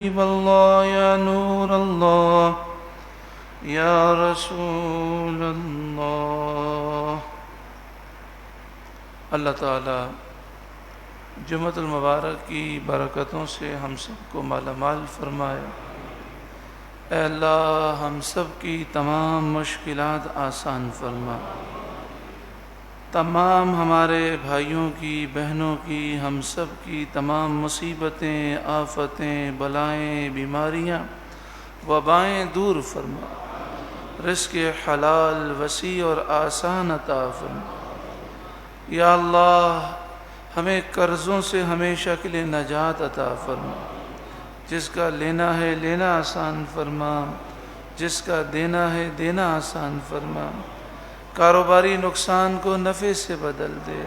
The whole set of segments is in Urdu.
حبیب اللہ یا نور اللہ یا رسول اللہ۔ اللہ تعالی جمعۃ المبارک کی برکتوں سے ہم سب کو مالا مال فرمائے۔ اے اللہ ہم سب کی تمام مشکلات آسان فرما، تمام ہمارے بھائیوں کی بہنوں کی ہم سب کی تمام مصیبتیں آفتیں بلائیں بیماریاں وبائیں دور فرما، رزق حلال وسیع اور آسان عطا فرما۔ یا اللہ ہمیں قرضوں سے ہمیشہ کے لیے نجات عطا فرما، جس کا لینا ہے لینا آسان فرما، جس کا دینا ہے دینا آسان فرما، کاروباری نقصان کو نفع سے بدل دے۔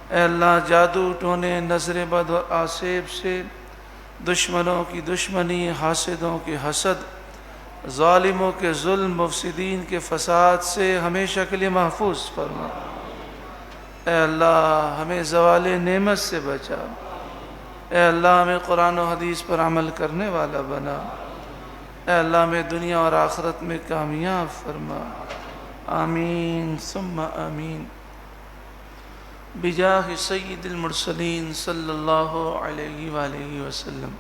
اے اللہ جادو ٹونے نظر بد اور آسیب سے، دشمنوں کی دشمنی، حاسدوں کی حسد، ظالموں کے ظلم، مفسدین کے فساد سے ہمیشہ کے لیے محفوظ فرما۔ اے اللہ ہمیں زوال نعمت سے بچا۔ اے اللہ ہمیں قرآن و حدیث پر عمل کرنے والا بنا۔ اے اللہ ہمیں دنیا اور آخرت میں کامیاب فرما۔ آمین ثم آمین بجاہ سید المرسلین صلی اللہ علیہ وآلہ وسلم۔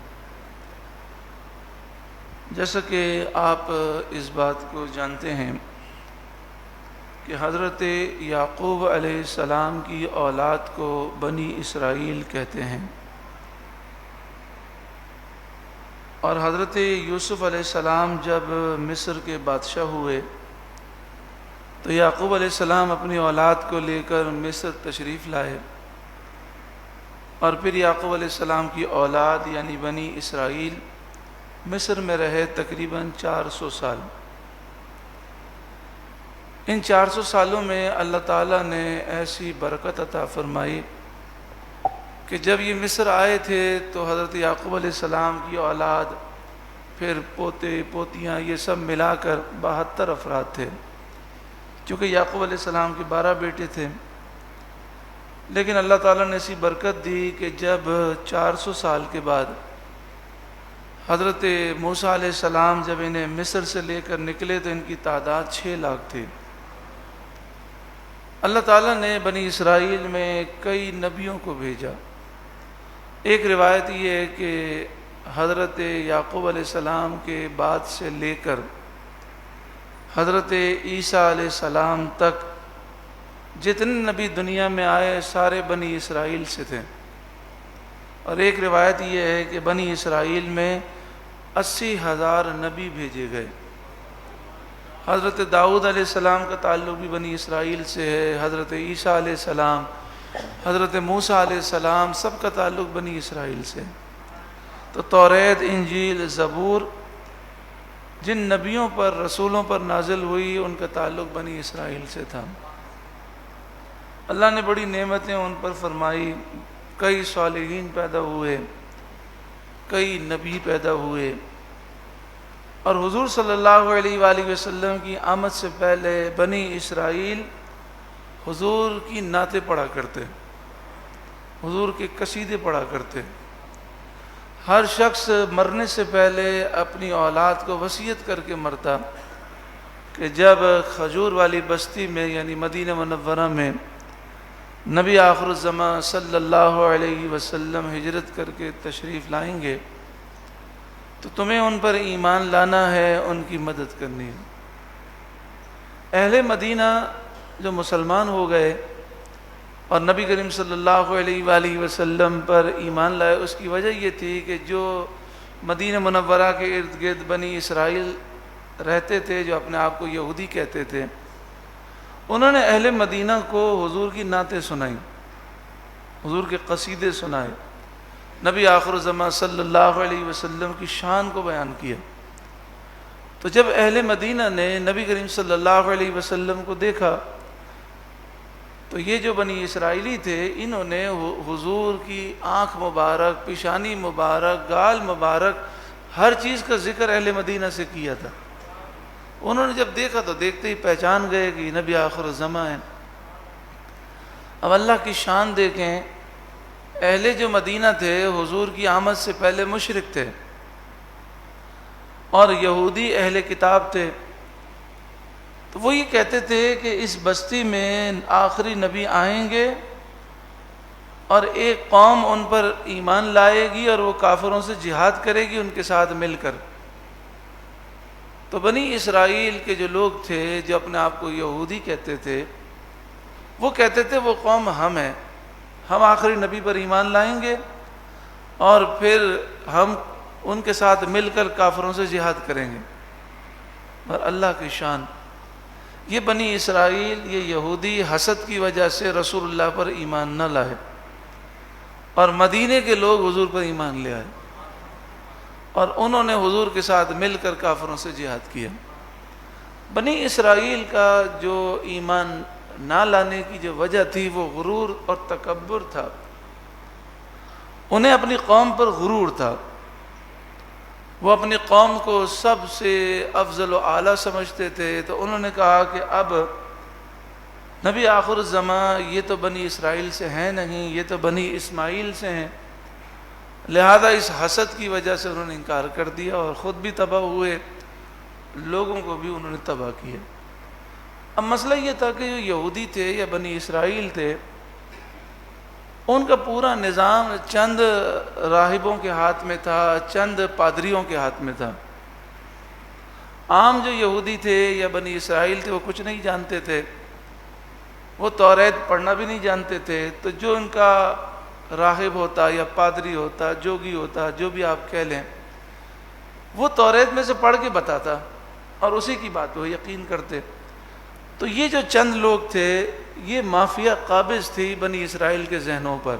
جیسا کہ آپ اس بات کو جانتے ہیں کہ حضرت یعقوب علیہ السلام کی اولاد کو بنی اسرائیل کہتے ہیں، اور حضرت یوسف علیہ السلام جب مصر کے بادشاہ ہوئے تو یعقوب علیہ السلام اپنی اولاد کو لے کر مصر تشریف لائے، اور پھر یعقوب علیہ السلام کی اولاد یعنی بنی اسرائیل مصر میں رہے تقریباً 400 سال۔ ان 400 سالوں میں اللہ تعالیٰ نے ایسی برکت عطا فرمائی کہ جب یہ مصر آئے تھے تو حضرت یعقوب علیہ السلام کی اولاد پھر پوتے پوتیاں یہ سب ملا کر 72 افراد تھے، چونکہ یعقوب علیہ السلام کے 12 بیٹے تھے۔ لیکن اللہ تعالیٰ نے ایسی برکت دی کہ جب 400 سال کے بعد حضرت موسیٰ علیہ السلام جب انہیں مصر سے لے کر نکلے تو ان کی تعداد 6 لاکھ تھی۔ اللہ تعالیٰ نے بنی اسرائیل میں کئی نبیوں کو بھیجا۔ ایک روایت یہ ہے کہ حضرت یعقوب علیہ السلام کے بعد سے لے کر حضرت عیسیٰ علیہ السلام تک جتنے نبی دنیا میں آئے سارے بنی اسرائیل سے تھے، اور ایک روایت یہ ہے کہ بنی اسرائیل میں 80,000 نبی بھیجے گئے۔ حضرت داؤد علیہ السلام کا تعلق بھی بنی اسرائیل سے ہے، حضرت عیسیٰ علیہ السلام، حضرت موسیٰ علیہ السلام، سب کا تعلق بنی اسرائیل سے۔ تو توریت، انجیل، زبور جن نبیوں پر رسولوں پر نازل ہوئی ان کا تعلق بنی اسرائیل سے تھا۔ اللہ نے بڑی نعمتیں ان پر فرمائی، کئی صالحین پیدا ہوئے، کئی نبی پیدا ہوئے، اور حضور صلی اللہ علیہ وآلہ وسلم کی آمد سے پہلے بنی اسرائیل حضور کی نعتیں پڑھا کرتے، حضور کے قصیدے پڑھا کرتے۔ ہر شخص مرنے سے پہلے اپنی اولاد کو وصیت کر کے مرتا کہ جب کھجور والی بستی میں یعنی مدینہ منورہ میں نبی آخر الزمان صلی اللہ علیہ وسلم ہجرت کر کے تشریف لائیں گے تو تمہیں ان پر ایمان لانا ہے، ان کی مدد کرنی ہے۔ اہل مدینہ جو مسلمان ہو گئے اور نبی کریم صلی اللہ علیہ وآلہ وسلم پر ایمان لائے، اس کی وجہ یہ تھی کہ جو مدینہ منورہ کے ارد گرد بنی اسرائیل رہتے تھے، جو اپنے آپ کو یہودی کہتے تھے، انہوں نے اہل مدینہ کو حضور کی نعتیں سنائیں، حضور کے قصیدے سنائے، نبی آخر الزمان صلی اللہ علیہ وسلم کی شان کو بیان کیا۔ تو جب اہل مدینہ نے نبی کریم صلی اللہ علیہ وسلم کو دیکھا تو یہ جو بنی اسرائیلی تھے انہوں نے حضور کی آنکھ مبارک، پیشانی مبارک، گال مبارک، ہر چیز کا ذکر اہل مدینہ سے کیا تھا۔ انہوں نے جب دیکھا تو دیکھتے ہی پہچان گئے کہ نبی آخر الزمان ہے۔ اب اللہ کی شان دیکھیں، اہل جو مدینہ تھے حضور کی آمد سے پہلے مشرک تھے، اور یہودی اہل کتاب تھے، تو وہ یہ کہتے تھے کہ اس بستی میں آخری نبی آئیں گے اور ایک قوم ان پر ایمان لائے گی اور وہ کافروں سے جہاد کرے گی ان کے ساتھ مل کر۔ تو بنی اسرائیل کے جو لوگ تھے جو اپنے آپ کو یہودی کہتے تھے، وہ کہتے تھے وہ قوم ہم ہیں، ہم آخری نبی پر ایمان لائیں گے اور پھر ہم ان کے ساتھ مل کر کافروں سے جہاد کریں گے۔ اور اللہ کی شان، یہ بنی اسرائیل، یہ یہودی حسد کی وجہ سے رسول اللہ پر ایمان نہ لائے، اور مدینے کے لوگ حضور پر ایمان لے آئے اور انہوں نے حضور کے ساتھ مل کر کافروں سے جہاد کیا۔ بنی اسرائیل کا جو ایمان نہ لانے کی جو وجہ تھی وہ غرور اور تکبر تھا، انہیں اپنی قوم پر غرور تھا، وہ اپنی قوم کو سب سے افضل و اعلیٰ سمجھتے تھے۔ تو انہوں نے کہا کہ اب نبی آخر الزمان یہ تو بنی اسرائیل سے ہیں نہیں، یہ تو بنی اسماعیل سے ہیں، لہذا اس حسد کی وجہ سے انہوں نے انکار کر دیا اور خود بھی تباہ ہوئے، لوگوں کو بھی انہوں نے تباہ کیا۔ اب مسئلہ یہ تھا کہ جو یہودی تھے یا بنی اسرائیل تھے، ان کا پورا نظام چند راہبوں کے ہاتھ میں تھا، چند پادریوں کے ہاتھ میں تھا۔ عام جو یہودی تھے یا بنی اسرائیل تھے وہ کچھ نہیں جانتے تھے، وہ توریت پڑھنا بھی نہیں جانتے تھے، تو جو ان کا راہب ہوتا یا پادری ہوتا، جوگی ہوتا، جو بھی آپ کہہ لیں، وہ توریت میں سے پڑھ کے بتاتا اور اسی کی بات وہ یقین کرتے۔ تو یہ جو چند لوگ تھے، یہ مافیا قابض تھی بنی اسرائیل کے ذہنوں پر۔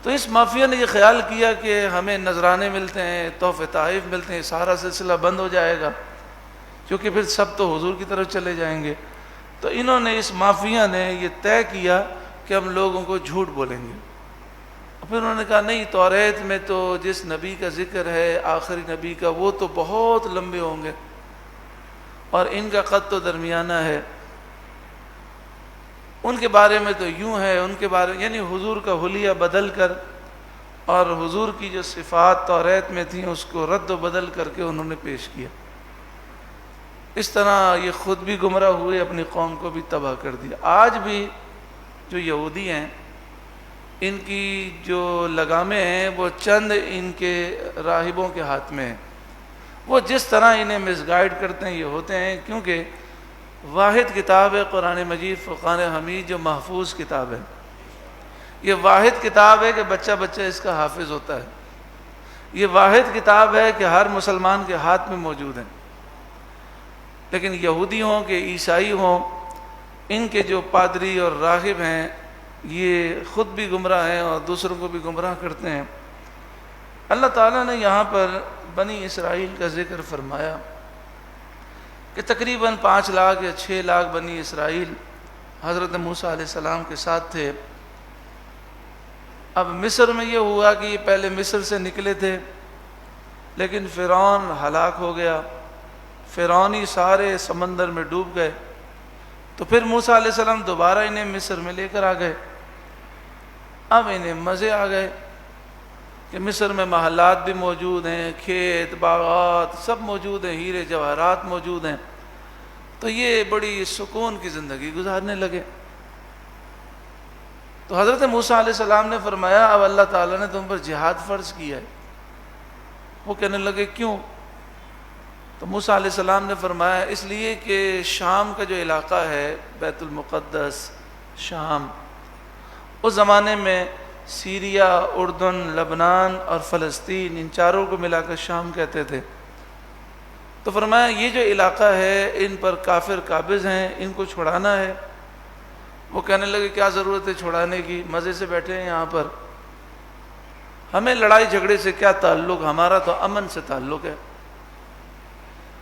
تو اس مافیا نے یہ خیال کیا کہ ہمیں نذرانے ملتے ہیں، تحفے تحائف ملتے ہیں، سارا سلسلہ بند ہو جائے گا، کیونکہ پھر سب تو حضور کی طرف چلے جائیں گے۔ تو انہوں نے، اس مافیا نے یہ طے کیا کہ ہم لوگوں کو جھوٹ بولیں گے۔ پھر انہوں نے کہا نہیں، توریت میں تو جس نبی کا ذکر ہے آخری نبی کا، وہ تو بہت لمبے ہوں گے اور ان کا قد تو درمیانہ ہے، ان کے بارے میں تو یوں ہے، ان کے بارے یعنی حضور کا حلیہ بدل کر اور حضور کی جو صفات توریت میں تھیں اس کو رد و بدل کر کے انہوں نے پیش کیا۔ اس طرح یہ خود بھی گمراہ ہوئے، اپنی قوم کو بھی تباہ کر دیا۔ آج بھی جو یہودی ہیں، ان کی جو لگامیں ہیں وہ چند ان کے راہبوں کے ہاتھ میں ہیں، وہ جس طرح انہیں مس گائیڈ کرتے ہیں یہ ہوتے ہیں، کیونکہ واحد کتاب ہے قرآن مجید فرقان حمید جو محفوظ کتاب ہے، یہ واحد کتاب ہے کہ بچہ بچہ اس کا حافظ ہوتا ہے، یہ واحد کتاب ہے کہ ہر مسلمان کے ہاتھ میں موجود ہے۔ لیکن یہودی ہوں کہ عیسائی ہوں، ان کے جو پادری اور راہب ہیں یہ خود بھی گمراہ ہیں اور دوسروں کو بھی گمراہ کرتے ہیں۔ اللہ تعالیٰ نے یہاں پر بنی اسرائیل کا ذکر فرمایا کہ تقریباً 5 لاکھ یا 6 لاکھ بنی اسرائیل حضرت موسیٰ علیہ السلام کے ساتھ تھے۔ اب مصر میں یہ ہوا کہ یہ پہلے مصر سے نکلے تھے، لیکن فرعون ہلاک ہو گیا، فرعونی سارے سمندر میں ڈوب گئے، تو پھر موسیٰ علیہ السلام دوبارہ انہیں مصر میں لے کر آ گئے۔ اب انہیں مزے آ گئے کہ مصر میں محلات بھی موجود ہیں، کھیت باغات سب موجود ہیں، ہیرے جواہرات موجود ہیں، تو یہ بڑی سکون کی زندگی گزارنے لگے۔ تو حضرت موسیٰ علیہ السلام نے فرمایا اب اللہ تعالیٰ نے تم پر جہاد فرض کیا ہے۔ وہ کہنے لگے کیوں؟ تو موسیٰ علیہ السلام نے فرمایا اس لیے کہ شام کا جو علاقہ ہے، بیت المقدس، شام، اس زمانے میں سیریا، اردن، لبنان اور فلسطین، ان چاروں کو ملا کر شام کہتے تھے۔ تو فرمایا یہ جو علاقہ ہے ان پر کافر قابض ہیں، ان کو چھڑانا ہے۔ وہ کہنے لگے کیا ضرورت ہے چھڑانے کی، مزے سے بیٹھے ہیں یہاں پر، ہمیں لڑائی جھگڑے سے کیا تعلق، ہمارا تو امن سے تعلق ہے۔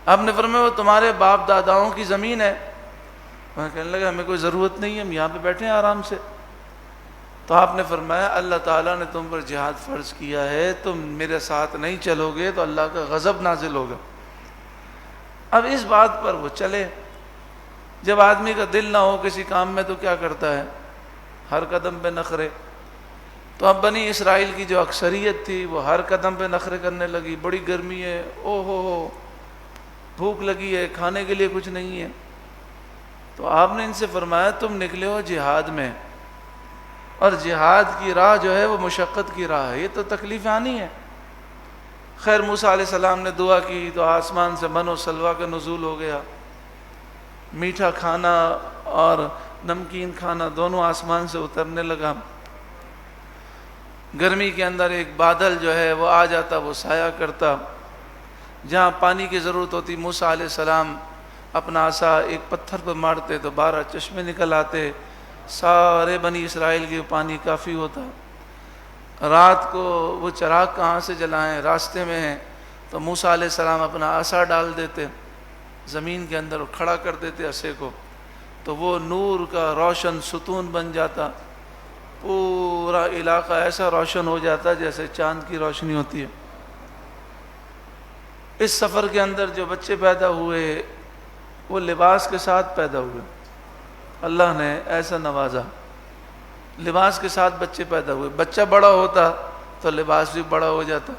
آپ نے فرمایا وہ تمہارے باپ داداؤں کی زمین ہے۔ وہ کہنے لگے ہمیں کوئی ضرورت نہیں ہے، ہم یہاں پہ بیٹھے ہیں آرام سے۔ تو آپ نے فرمایا اللہ تعالیٰ نے تم پر جہاد فرض کیا ہے، تم میرے ساتھ نہیں چلو گے تو اللہ کا غضب نازل ہوگا۔ اب اس بات پر وہ چلے۔ جب آدمی کا دل نہ ہو کسی کام میں تو کیا کرتا ہے، ہر قدم پہ نخرے۔ تو اب بنی اسرائیل کی جو اکثریت تھی وہ ہر قدم پہ نخرے کرنے لگی، بڑی گرمی ہے، او ہو بھوک لگی ہے، کھانے کے لیے کچھ نہیں ہے۔ تو آپ نے ان سے فرمایا تم نکلے ہو جہاد میں، اور جہاد کی راہ جو ہے وہ مشقت کی راہ ہے، یہ تو تکلیف آنی ہے۔ خیر موسیٰ علیہ السلام نے دعا کی تو آسمان سے من و سلویٰ کا نزول ہو گیا، میٹھا کھانا اور نمکین کھانا دونوں آسمان سے اترنے لگا۔ گرمی کے اندر ایک بادل جو ہے وہ آ جاتا، وہ سایہ کرتا، جہاں پانی کی ضرورت ہوتی موسیٰ علیہ السلام اپنا عصا ایک پتھر پر مارتے تو 12 چشمے نکل آتے، سارے بنی اسرائیل کے پانی کافی ہوتا۔ رات کو وہ چراغ کہاں سے جلائیں، راستے میں ہیں، تو موسیٰ علیہ السلام اپنا عصا ڈال دیتے زمین کے اندر، کھڑا کر دیتے عصے کو، تو وہ نور کا روشن ستون بن جاتا، پورا علاقہ ایسا روشن ہو جاتا جیسے چاند کی روشنی ہوتی ہے۔ اس سفر کے اندر جو بچے پیدا ہوئے وہ لباس کے ساتھ پیدا ہوئے، اللہ نے ایسا نوازا، لباس کے ساتھ بچے پیدا ہوئے۔ بچہ بڑا ہوتا تو لباس بھی بڑا ہو جاتا،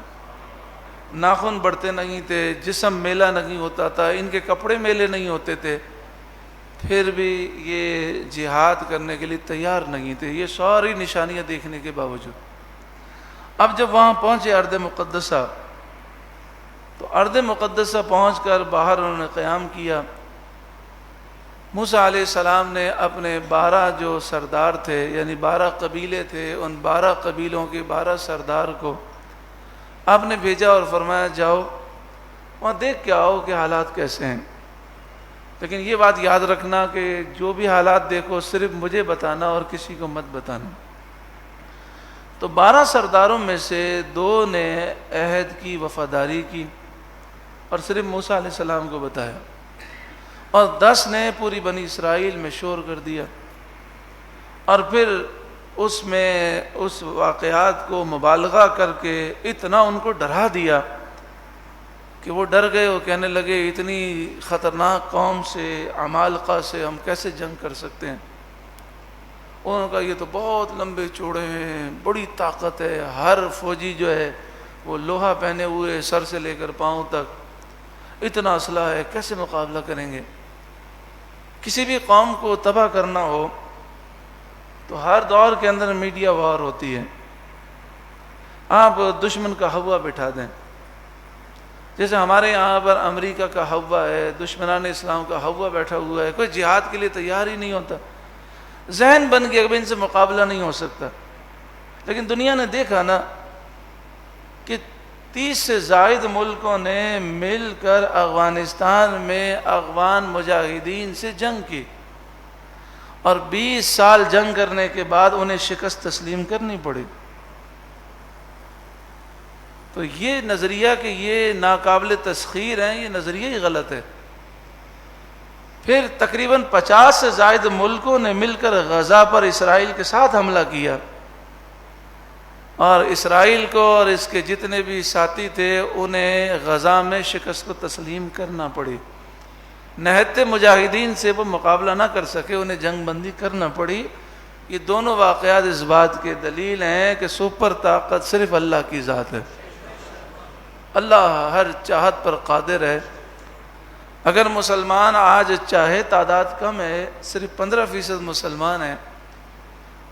ناخن بڑھتے نہیں تھے، جسم میلا نہیں ہوتا تھا، ان کے کپڑے میلے نہیں ہوتے تھے، پھر بھی یہ جہاد کرنے کے لیے تیار نہیں تھے، یہ ساری نشانیاں دیکھنے کے باوجود۔ اب جب وہاں پہنچے ارض مقدسہ، تو ارض مقدسہ پہنچ کر باہر انہوں نے قیام کیا۔ موسیٰ علیہ السلام نے اپنے 12 جو سردار تھے، یعنی 12 قبیلے تھے، ان 12 قبیلوں کے 12 سردار کو آپ نے بھیجا اور فرمایا جاؤ وہاں دیکھ کے آؤ کہ حالات کیسے ہیں، لیکن یہ بات یاد رکھنا کہ جو بھی حالات دیکھو صرف مجھے بتانا اور کسی کو مت بتانا۔ تو 12 سرداروں میں سے 2 نے عہد کی وفاداری کی اور صرف موسیٰ علیہ السلام کو بتایا، اور 10 نے پوری بنی اسرائیل میں شور کر دیا، اور پھر اس میں اس واقعات کو مبالغہ کر کے اتنا ان کو ڈرا دیا کہ وہ ڈر گئے، وہ کہنے لگے اتنی خطرناک قوم سے، عمالقہ سے ہم کیسے جنگ کر سکتے ہیں۔ انہوں نے کہا یہ تو بہت لمبے چوڑے ہیں، بڑی طاقت ہے، ہر فوجی جو ہے وہ لوہا پہنے ہوئے سر سے لے کر پاؤں تک، اتنا اسلحہ ہے، کیسے مقابلہ کریں گے۔ کسی بھی قوم کو تباہ کرنا ہو تو ہر دور کے اندر میڈیا وار ہوتی ہے، آپ دشمن کا ہوا بٹھا دیں، جیسے ہمارے یہاں پر امریکہ کا ہوا ہے، دشمنان اسلام کا ہوا بیٹھا ہوا ہے، کوئی جہاد کے لیے تیار ہی نہیں ہوتا، ذہن بن گیا کہ ان سے مقابلہ نہیں ہو سکتا۔ لیکن دنیا نے دیکھا نا کہ 30 سے زائد ملکوں نے مل کر افغانستان میں افغان مجاہدین سے جنگ کی، اور 20 سال جنگ کرنے کے بعد انہیں شکست تسلیم کرنی پڑی۔ تو یہ نظریہ کہ یہ ناقابل تسخیر ہیں، یہ نظریہ ہی غلط ہے۔ پھر تقریباً 50 سے زائد ملکوں نے مل کر غزہ پر اسرائیل کے ساتھ حملہ کیا، اور اسرائیل کو اور اس کے جتنے بھی ساتھی تھے انہیں غزہ میں شکست کو تسلیم کرنا پڑی، نہتے مجاہدین سے وہ مقابلہ نہ کر سکے، انہیں جنگ بندی کرنا پڑی۔ یہ دونوں واقعات اس بات کے دلیل ہیں کہ سپر طاقت صرف اللہ کی ذات ہے، اللہ ہر چاہت پر قادر ہے۔ اگر مسلمان آج چاہے، تعداد کم ہے، صرف 15% مسلمان ہیں،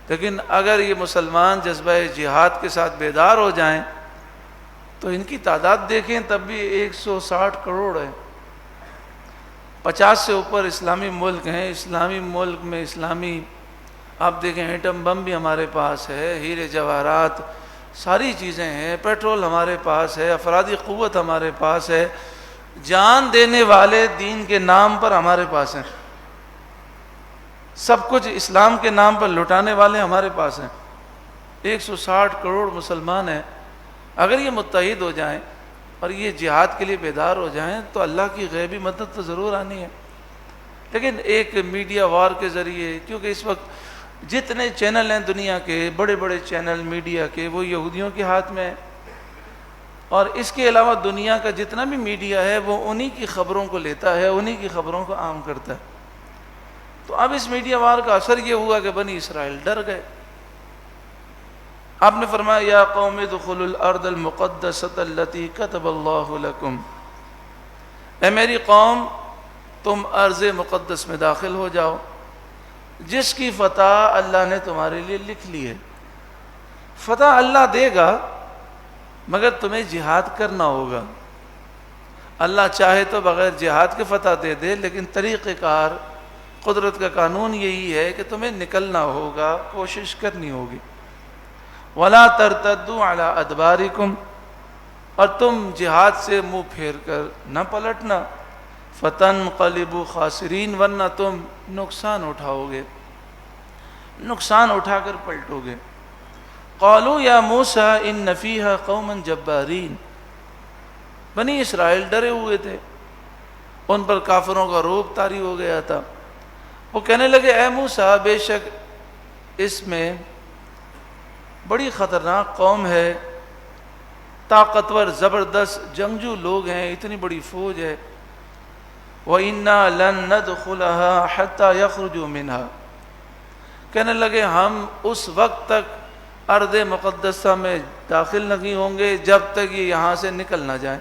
لیکن اگر یہ مسلمان جذبہ جہاد کے ساتھ بیدار ہو جائیں تو ان کی تعداد دیکھیں تب بھی 160 کروڑ ہے، 50 سے اوپر اسلامی ملک ہیں، اسلامی ملک میں اسلامی آپ دیکھیں ایٹم بم بھی ہمارے پاس ہے، ہیرے جواہرات ساری چیزیں ہیں، پیٹرول ہمارے پاس ہے، افرادی قوت ہمارے پاس ہے، جان دینے والے دین کے نام پر ہمارے پاس ہیں، سب کچھ اسلام کے نام پر لٹانے والے ہمارے پاس ہیں۔ 160 کروڑ مسلمان ہیں، اگر یہ متحد ہو جائیں اور یہ جہاد کے لیے بیدار ہو جائیں تو اللہ کی غیبی مدد تو ضرور آنی ہے۔ لیکن ایک میڈیا وار کے ذریعے، کیونکہ اس وقت جتنے چینل ہیں دنیا کے بڑے بڑے چینل میڈیا کے، وہ یہودیوں کے ہاتھ میں ہیں، اور اس کے علاوہ دنیا کا جتنا بھی میڈیا ہے وہ انہی کی خبروں کو لیتا ہے، انہی کی خبروں کو عام کرتا ہے۔ تو اب اس میڈیا وار کا اثر یہ ہوا کہ بنی اسرائیل ڈر گئے۔ آپ نے فرمایا یا قوم ادخلوا الارض المقدسۃ التي كتب اللہ لکم، اے میری قوم تم ارض مقدس میں داخل ہو جاؤ جس کی فتح اللہ نے تمہارے لیے لکھ لی ہے۔ فتح اللہ دے گا مگر تمہیں جہاد کرنا ہوگا۔ اللہ چاہے تو بغیر جہاد کے فتح دے دے، لیکن طریقہ کار قدرت کا قانون یہی ہے کہ تمہیں نکلنا ہوگا، کوشش کرنی ہوگی۔ وَلَا تَرْتَدُّوا عَلَىٰ أَدْبَارِكُمْ، اور تم جہاد سے منہ پھیر کر نہ پلٹنا، فَتَنْقَلِبُوا خَاسِرِينَ، ورنہ تم نقصان اٹھاؤ گے، نقصان اٹھا کر پلٹو گے۔ قَالُوا يَا مُوسَىٰ إِنَّ فِيهَا قَوْمًا جَبَّارِينَ، بنی اسرائیل ڈرے ہوئے تھے، ان پر کافروں کا رعب طاری ہو گیا تھا۔ وہ کہنے لگے اے موسیٰ بے شک اس میں بڑی خطرناک قوم ہے، طاقتور زبردست جنگجو لوگ ہیں، اتنی بڑی فوج ہے۔ وَإِنَّا لَن نَّدْخُلَهَا حَتَّى يَخْرُجُوا مِنْهَا، کہنے لگے ہم اس وقت تک ارض مقدسہ میں داخل نہیں ہوں گے جب تک یہ یہاں سے نکل نہ جائیں،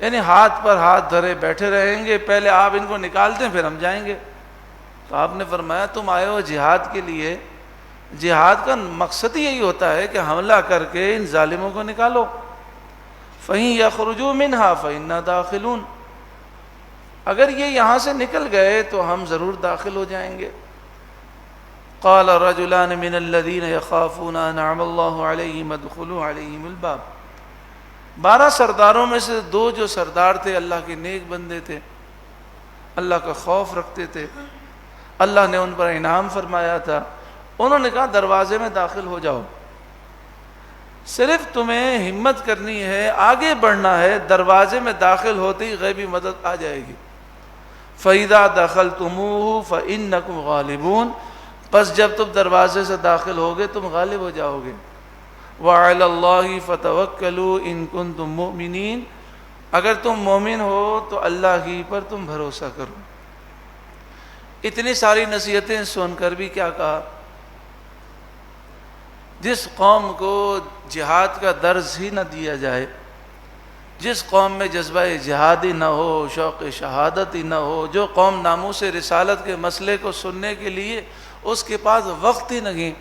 یعنی ہاتھ پر ہاتھ دھرے بیٹھے رہیں گے، پہلے آپ ان کو نکال دیں پھر ہم جائیں گے۔ تو آپ نے فرمایا تم آئے ہو جہاد کے لیے، جہاد کا مقصد یہی ہوتا ہے کہ حملہ کر کے ان ظالموں کو نکالو۔ فَإِن يَخْرُجُوا مِنْهَا فَإِنَّا دَاخِلُونَ، اگر یہ یہاں سے نکل گئے تو ہم ضرور داخل ہو جائیں گے۔ قال رجلان من الذين يخافون انعم الله عليهم ادخلوا عليهم الباب، 12 سرداروں میں سے 2 جو سردار تھے اللہ کے نیک بندے تھے، اللہ کا خوف رکھتے تھے، اللہ نے ان پر انعام فرمایا تھا، انہوں نے کہا دروازے میں داخل ہو جاؤ، صرف تمہیں ہمت کرنی ہے، آگے بڑھنا ہے، دروازے میں داخل ہوتے ہی غیبی مدد آ جائے گی۔ فَإِذَا دَخَلْتُمُوهُ فَإِنَّكُمْ غَالِبُونَ، پس جب تم دروازے سے داخل ہوگے تم غالب ہو جاؤ گے۔ وَعَلَى اللَّهِ فَتَوَكَّلُوا إِن كُنتُم مُؤْمِنِينَ، اگر تم مومن ہو تو اللہ ہی پر تم بھروسہ کرو۔ اتنی ساری نصیحتیں سن کر بھی کیا کہا؟ جس قوم کو جہاد کا درس ہی نہ دیا جائے، جس قوم میں جذبہ جہاد ہی نہ ہو، شوق شہادت ہی نہ ہو، جو قوم ناموس رسالت کے مسئلے کو سننے کے لیے اس کے پاس وقت ہی نہیں،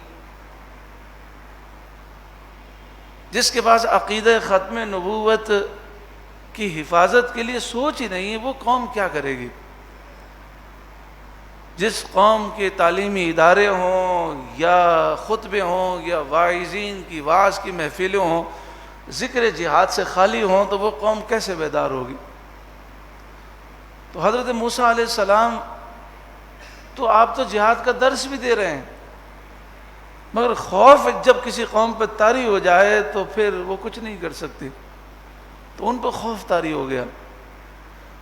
جس کے پاس عقیدہ ختم نبوت کی حفاظت کے لیے سوچ ہی نہیں، وہ قوم کیا کرے گی؟ جس قوم کے تعلیمی ادارے ہوں یا خطبے ہوں یا واعظین کی وعظ کی محفلیں ہوں ذکر جہاد سے خالی ہوں تو وہ قوم کیسے بیدار ہوگی؟ تو حضرت موسیٰ علیہ السلام تو آپ تو جہاد کا درس بھی دے رہے ہیں، مگر خوف جب کسی قوم پہ طاری ہو جائے تو پھر وہ کچھ نہیں کر سکتی، تو ان پہ خوف طاری ہو گیا۔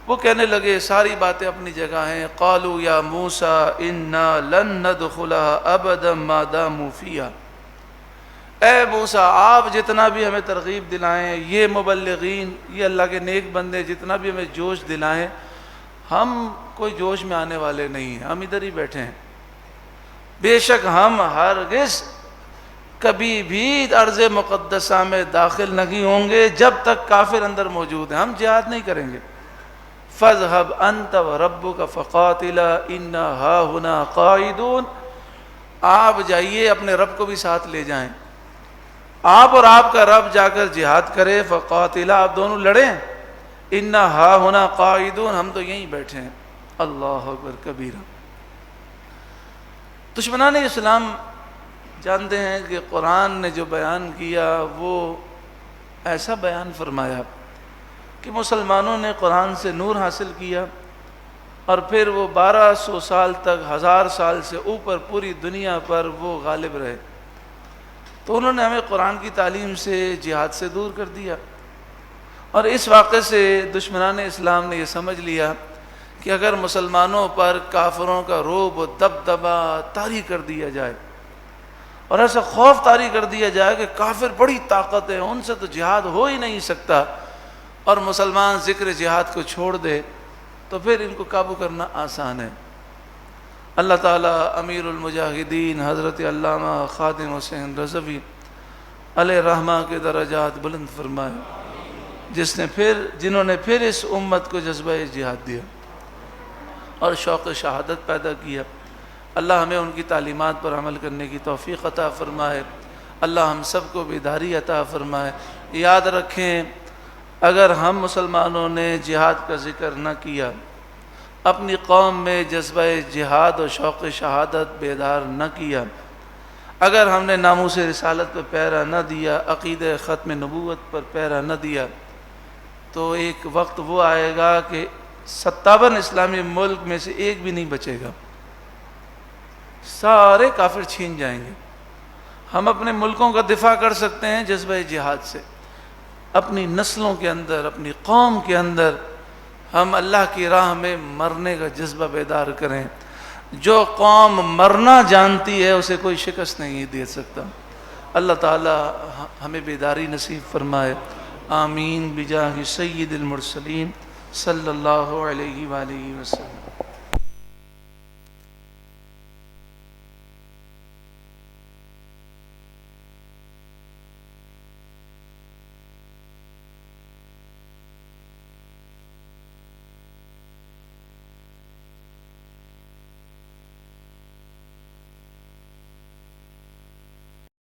وہ کہنے لگے ساری باتیں اپنی جگہ ہیں، قالوا یا موسیٰ انا لن ندخلها ابدا ما داموا فیہا، اے موسیٰ آپ جتنا بھی ہمیں ترغیب دلائیں، یہ مبلغین، یہ اللہ کے نیک بندے جتنا بھی ہمیں جوش دلائیں، ہم کوئی جوش میں آنے والے نہیں ہیں، ہم ادھر ہی بیٹھے ہیں، بے شک ہم ہرگز کبھی بھی ارض مقدسہ میں داخل نہیں ہوں گے جب تک کافر اندر موجود ہیں، ہم جہاد نہیں کریں گے۔ فَاذْهَبْ أَنْتَ وَرَبُّكَ فَقَاتِلَا إِنَّا هَاهُنَا قَاعِدُونَ، آپ جائیے اپنے رب کو بھی ساتھ لے جائیں، آپ اور آپ کا رب جا کر جہاد کرے، فَقَاتِلَا آپ دونوں لڑیں، إِنَّا هَاهُنَا قَاعِدُونَ ہم تو یہیں بیٹھے ہیں۔ اللہ اکبر کبیرہ۔ دشمنان اسلام جانتے ہیں کہ قرآن نے جو بیان کیا وہ ایسا بیان فرمایا کہ مسلمانوں نے قرآن سے نور حاصل کیا اور پھر وہ 1200 سال تک، 1000 سال سے اوپر پوری دنیا پر وہ غالب رہے، تو انہوں نے ہمیں قرآن کی تعلیم سے، جہاد سے دور کر دیا، اور اس واقعے سے دشمنان اسلام نے یہ سمجھ لیا کہ اگر مسلمانوں پر کافروں کا رعب و دبدبہ طاری کر دیا جائے اور ایسا خوف طاری کر دیا جائے کہ کافر بڑی طاقت ہے، ان سے تو جہاد ہو ہی نہیں سکتا، اور مسلمان ذکر جہاد کو چھوڑ دے تو پھر ان کو قابو کرنا آسان ہے۔ اللہ تعالیٰ امیر المجاہدین حضرت علامہ خادم حسین رضوی علیہ رحمہ کے درجات بلند فرمائے، جنہوں نے پھر اس امت کو جذبہ جہاد دیا اور شوق شہادت پیدا کیا۔ اللہ ہمیں ان کی تعلیمات پر عمل کرنے کی توفیق عطا فرمائے، اللہ ہم سب کو بیداری عطا فرمائے۔ یاد رکھیں، اگر ہم مسلمانوں نے جہاد کا ذکر نہ کیا، اپنی قوم میں جذبہ جہاد اور شوق شہادت بیدار نہ کیا، اگر ہم نے ناموس رسالت پر پیرا نہ دیا، عقیدہ ختم نبوت پر پیرا نہ دیا، تو ایک وقت وہ آئے گا کہ 57 اسلامی ملک میں سے ایک بھی نہیں بچے گا، سارے کافر چھین جائیں گے۔ ہم اپنے ملکوں کا دفاع کر سکتے ہیں جذبہ جہاد سے، اپنی نسلوں کے اندر، اپنی قوم کے اندر ہم اللہ کی راہ میں مرنے کا جذبہ بیدار کریں۔ جو قوم مرنا جانتی ہے اسے کوئی شکست نہیں دے سکتا۔ اللہ تعالی ہمیں بیداری نصیب فرمائے، آمین بجاہ سید المرسلین صلی اللہ علیہ وآلہ وسلم۔